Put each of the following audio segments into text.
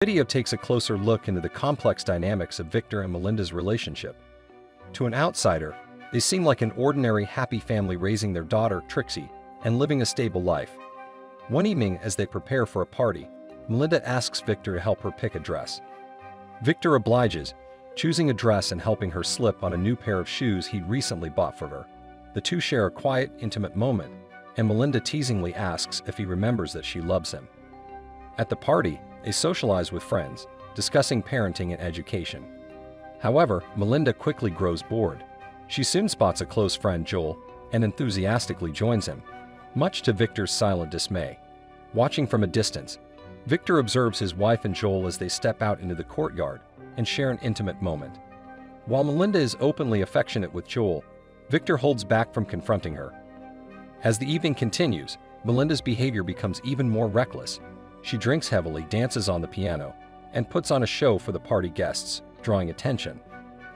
Video takes a closer look into the complex dynamics of Victor and Melinda's relationship. To an outsider, they seem like an ordinary, happy family raising their daughter, Trixie, and living a stable life. One evening, as they prepare for a party, Melinda asks Victor to help her pick a dress. Victor obliges, choosing a dress and helping her slip on a new pair of shoes he'd recently bought for her. The two share a quiet, intimate moment, and Melinda teasingly asks if he remembers that she loves him. At the party, they socialize with friends, discussing parenting and education. However, Melinda quickly grows bored. She soon spots a close friend, Joel, and enthusiastically joins him, much to Victor's silent dismay. Watching from a distance, Victor observes his wife and Joel as they step out into the courtyard and share an intimate moment. While Melinda is openly affectionate with Joel, Victor holds back from confronting her. As the evening continues, Melinda's behavior becomes even more reckless. She drinks heavily, dances on the piano, and puts on a show for the party guests, drawing attention.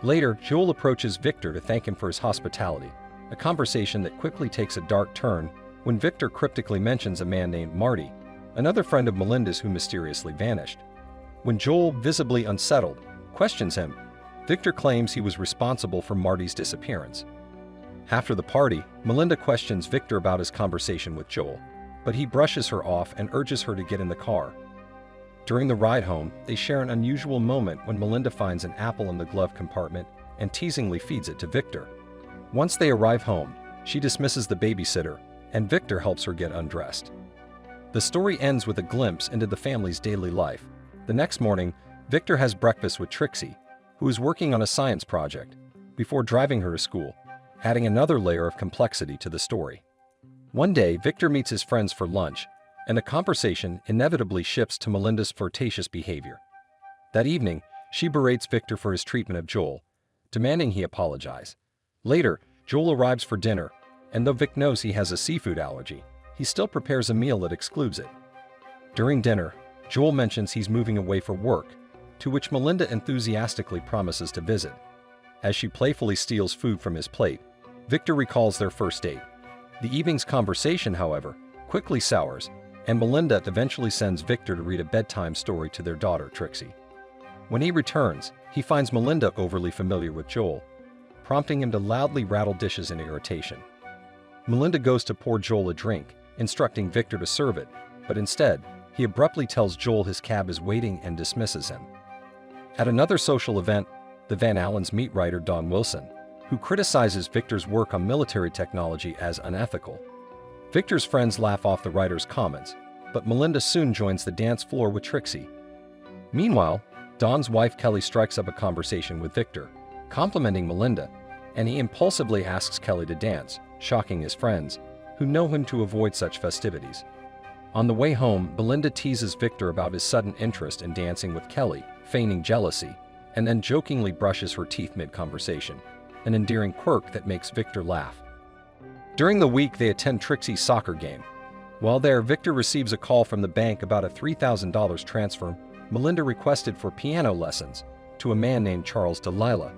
Later, Joel approaches Victor to thank him for his hospitality, a conversation that quickly takes a dark turn when Victor cryptically mentions a man named Marty, another friend of Melinda's who mysteriously vanished. When Joel, visibly unsettled, questions him, Victor claims he was responsible for Marty's disappearance. After the party, Melinda questions Victor about his conversation with Joel, but he brushes her off and urges her to get in the car. During the ride home, they share an unusual moment when Melinda finds an apple in the glove compartment and teasingly feeds it to Victor. Once they arrive home, she dismisses the babysitter, and Victor helps her get undressed. The story ends with a glimpse into the family's daily life. The next morning, Victor has breakfast with Trixie, who is working on a science project, before driving her to school, adding another layer of complexity to the story. One day, Victor meets his friends for lunch, and the conversation inevitably shifts to Melinda's flirtatious behavior. That evening, she berates Victor for his treatment of Joel, demanding he apologize. Later, Joel arrives for dinner, and though Vic knows he has a seafood allergy, he still prepares a meal that excludes it. During dinner, Joel mentions he's moving away for work, to which Melinda enthusiastically promises to visit. As she playfully steals food from his plate, Victor recalls their first date. The evening's conversation, however, quickly sours, and Melinda eventually sends Victor to read a bedtime story to their daughter, Trixie. When he returns, he finds Melinda overly familiar with Joel, prompting him to loudly rattle dishes in irritation. Melinda goes to pour Joel a drink, instructing Victor to serve it, but instead, he abruptly tells Joel his cab is waiting and dismisses him. At another social event, the Van Allens meet writer Don Wilson, who criticizes Victor's work on military technology as unethical. Victor's friends laugh off the writer's comments, but Melinda soon joins the dance floor with Trixie. Meanwhile, Don's wife Kelly strikes up a conversation with Victor, complimenting Melinda, and he impulsively asks Kelly to dance, shocking his friends, who know him to avoid such festivities. On the way home, Melinda teases Victor about his sudden interest in dancing with Kelly, feigning jealousy, and then jokingly brushes her teeth mid-conversation, an endearing quirk that makes Victor laugh. During the week, they attend Trixie's soccer game. While there, Victor receives a call from the bank about a $3,000 transfer Melinda requested for piano lessons to a man named Charles Delilah.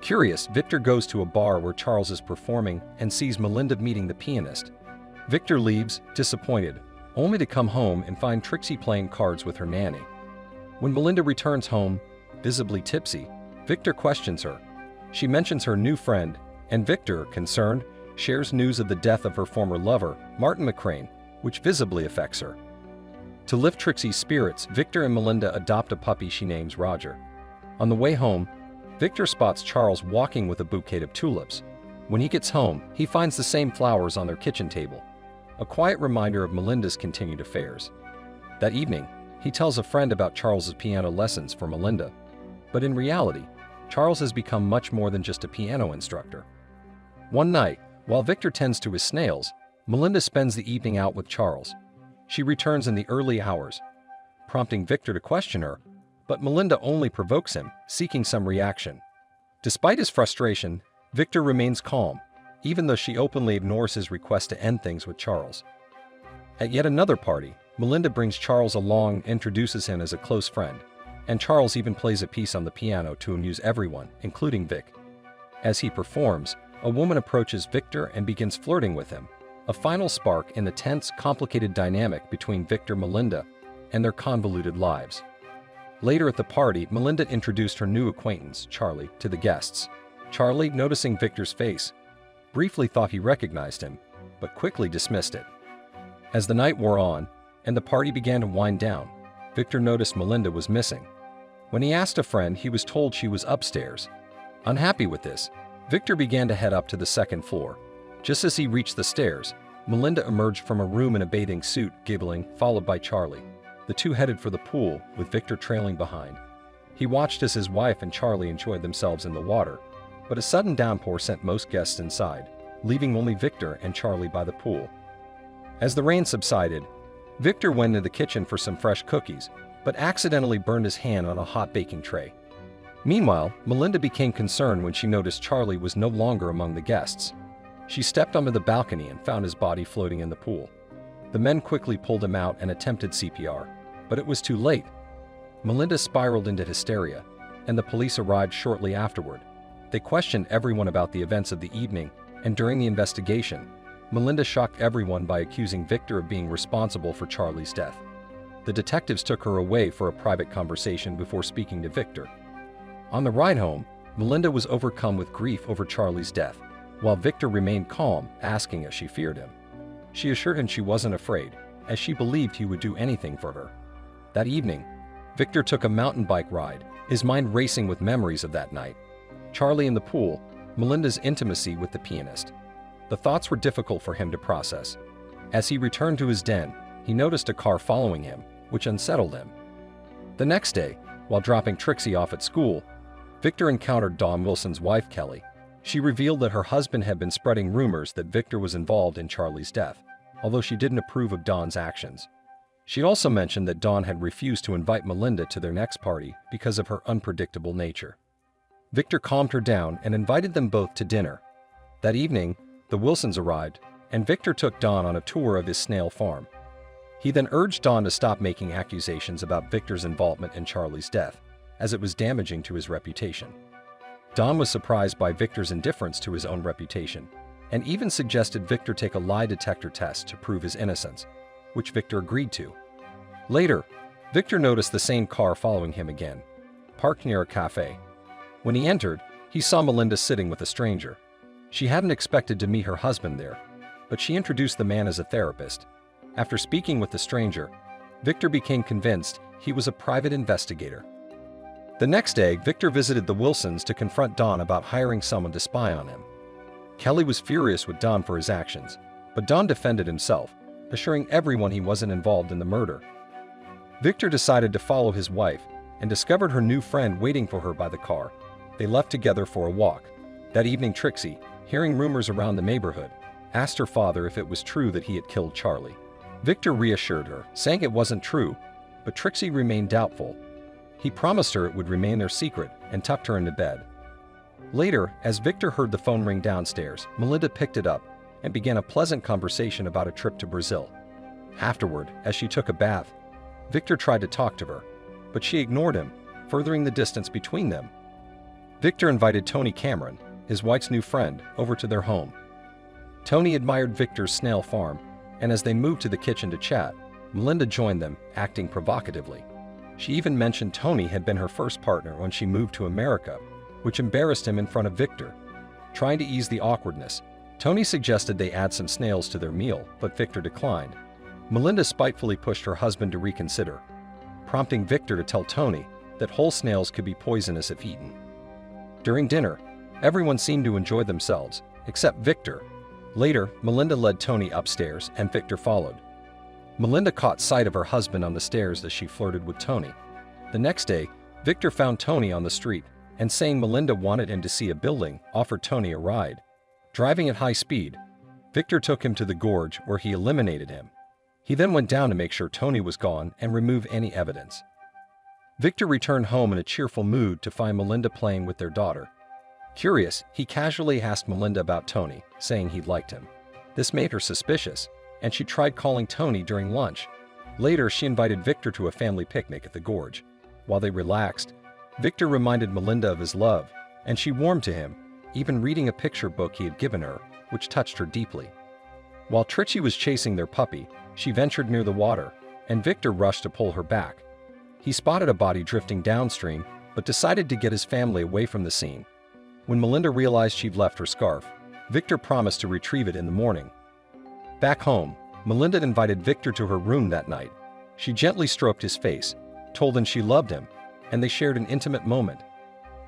Curious, Victor goes to a bar where Charles is performing and sees Melinda meeting the pianist. Victor leaves, disappointed, only to come home and find Trixie playing cards with her nanny. When Melinda returns home, visibly tipsy, Victor questions her. She mentions her new friend, and Victor, concerned, shares news of the death of her former lover, Martin McCrane, which visibly affects her. To lift Trixie's spirits, Victor and Melinda adopt a puppy she names Roger. On the way home, Victor spots Charles walking with a bouquet of tulips. When he gets home, he finds the same flowers on their kitchen table, a quiet reminder of Melinda's continued affairs. That evening, he tells a friend about Charles's piano lessons for Melinda. But in reality, Charles has become much more than just a piano instructor. One night, while Victor tends to his snails, Melinda spends the evening out with Charles. She returns in the early hours, prompting Victor to question her, but Melinda only provokes him, seeking some reaction. Despite his frustration, Victor remains calm, even though she openly ignores his request to end things with Charles. At yet another party, Melinda brings Charles along and introduces him as a close friend, and Charles even plays a piece on the piano to amuse everyone, including Vic. As he performs, a woman approaches Victor and begins flirting with him, a final spark in the tense, complicated dynamic between Victor and Melinda and their convoluted lives. Later at the party, Melinda introduced her new acquaintance, Charlie, to the guests. Charlie, noticing Victor's face, briefly thought he recognized him, but quickly dismissed it. As the night wore on and the party began to wind down, Victor noticed Melinda was missing. When he asked a friend, he was told she was upstairs. Unhappy with this, Victor began to head up to the second floor. Just as he reached the stairs, Melinda emerged from a room in a bathing suit, giggling, followed by Charlie. The two headed for the pool, with Victor trailing behind. He watched as his wife and Charlie enjoyed themselves in the water, but a sudden downpour sent most guests inside, leaving only Victor and Charlie by the pool. As the rain subsided, Victor went into the kitchen for some fresh cookies, but accidentally burned his hand on a hot baking tray. Meanwhile, Melinda became concerned when she noticed Charlie was no longer among the guests. She stepped onto the balcony and found his body floating in the pool. The men quickly pulled him out and attempted CPR, but it was too late. Melinda spiraled into hysteria, and the police arrived shortly afterward. They questioned everyone about the events of the evening, and during the investigation, Melinda shocked everyone by accusing Victor of being responsible for Charlie's death. The detectives took her away for a private conversation before speaking to Victor. On the ride home, Melinda was overcome with grief over Charlie's death, while Victor remained calm, asking if she feared him. She assured him she wasn't afraid, as she believed he would do anything for her. That evening, Victor took a mountain bike ride, his mind racing with memories of that night. Charlie in the pool, Melinda's intimacy with the pianist. The thoughts were difficult for him to process. As he returned to his den, he noticed a car following him, which unsettled him. The next day, while dropping Trixie off at school, Victor encountered Dawn Wilson's wife, Kelly. She revealed that her husband had been spreading rumors that Victor was involved in Charlie's death, although she didn't approve of Dawn's actions. She also mentioned that Dawn had refused to invite Melinda to their next party because of her unpredictable nature. Victor calmed her down and invited them both to dinner. That evening, the Wilsons arrived, and Victor took Dawn on a tour of his snail farm. He then urged Dawn to stop making accusations about Victor's involvement in Charlie's death, as it was damaging to his reputation. Dawn was surprised by Victor's indifference to his own reputation, and even suggested Victor take a lie detector test to prove his innocence, which Victor agreed to. Later, Victor noticed the same car following him again, parked near a cafe. When he entered, he saw Melinda sitting with a stranger. She hadn't expected to meet her husband there, but she introduced the man as a therapist. After speaking with the stranger, Victor became convinced he was a private investigator. The next day, Victor visited the Wilsons to confront Dawn about hiring someone to spy on him. Kelly was furious with Dawn for his actions, but Dawn defended himself, assuring everyone he wasn't involved in the murder. Victor decided to follow his wife and discovered her new friend waiting for her by the car. They left together for a walk. That evening, Trixie, hearing rumors around the neighborhood, asked her father if it was true that he had killed Charlie. Victor reassured her, saying it wasn't true, but Trixie remained doubtful. He promised her it would remain their secret and tucked her into bed. Later, as Victor heard the phone ring downstairs, Melinda picked it up and began a pleasant conversation about a trip to Brazil. Afterward, as she took a bath, Victor tried to talk to her, but she ignored him, furthering the distance between them. Victor invited Tony Cameron, his wife's new friend, over to their home. Tony admired Victor's snail farm, and as they moved to the kitchen to chat, Melinda joined them, acting provocatively. She even mentioned Tony had been her first partner when she moved to America, which embarrassed him in front of Victor. Trying to ease the awkwardness, Tony suggested they add some snails to their meal, but Victor declined. Melinda spitefully pushed her husband to reconsider, prompting Victor to tell Tony that whole snails could be poisonous if eaten. During dinner, everyone seemed to enjoy themselves, except Victor. Later, Melinda led Tony upstairs and Victor followed. Melinda caught sight of her husband on the stairs as she flirted with Tony. The next day, Victor found Tony on the street and, saying Melinda wanted him to see a building, offered Tony a ride. Driving at high speed, Victor took him to the gorge where he eliminated him. He then went down to make sure Tony was gone and remove any evidence. Victor returned home in a cheerful mood to find Melinda playing with their daughter. Curious, he casually asked Melinda about Tony, saying he liked him. This made her suspicious, and she tried calling Tony during lunch. Later, she invited Victor to a family picnic at the gorge. While they relaxed, Victor reminded Melinda of his love, and she warmed to him, even reading a picture book he had given her, which touched her deeply. While Trixie was chasing their puppy, she ventured near the water, and Victor rushed to pull her back. He spotted a body drifting downstream, but decided to get his family away from the scene. When Melinda realized she'd left her scarf, Victor promised to retrieve it in the morning. Back home, Melinda invited Victor to her room that night. She gently stroked his face, told him she loved him, and they shared an intimate moment.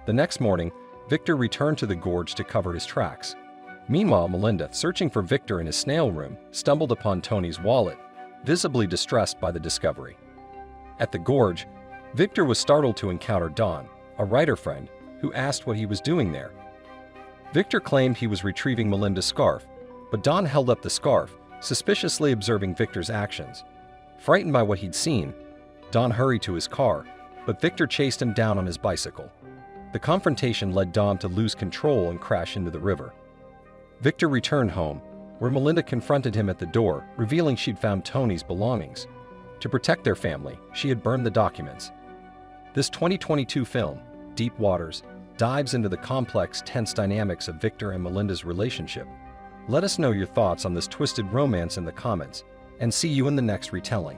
The next morning, Victor returned to the gorge to cover his tracks. Meanwhile, Melinda, searching for Victor in his snail room, stumbled upon Tony's wallet, visibly distressed by the discovery. At the gorge, Victor was startled to encounter Don, a writer friend, who asked what he was doing there. Victor claimed he was retrieving Melinda's scarf, but Don held up the scarf, suspiciously observing Victor's actions. Frightened by what he'd seen, Don hurried to his car, but Victor chased him down on his bicycle. The confrontation led Don to lose control and crash into the river. Victor returned home, where Melinda confronted him at the door, revealing she'd found Tony's belongings. To protect their family, she had burned the documents. This 2022 film, Deep Waters, dives into the complex, tense dynamics of Victor and Melinda's relationship. Let us know your thoughts on this twisted romance in the comments, and see you in the next retelling.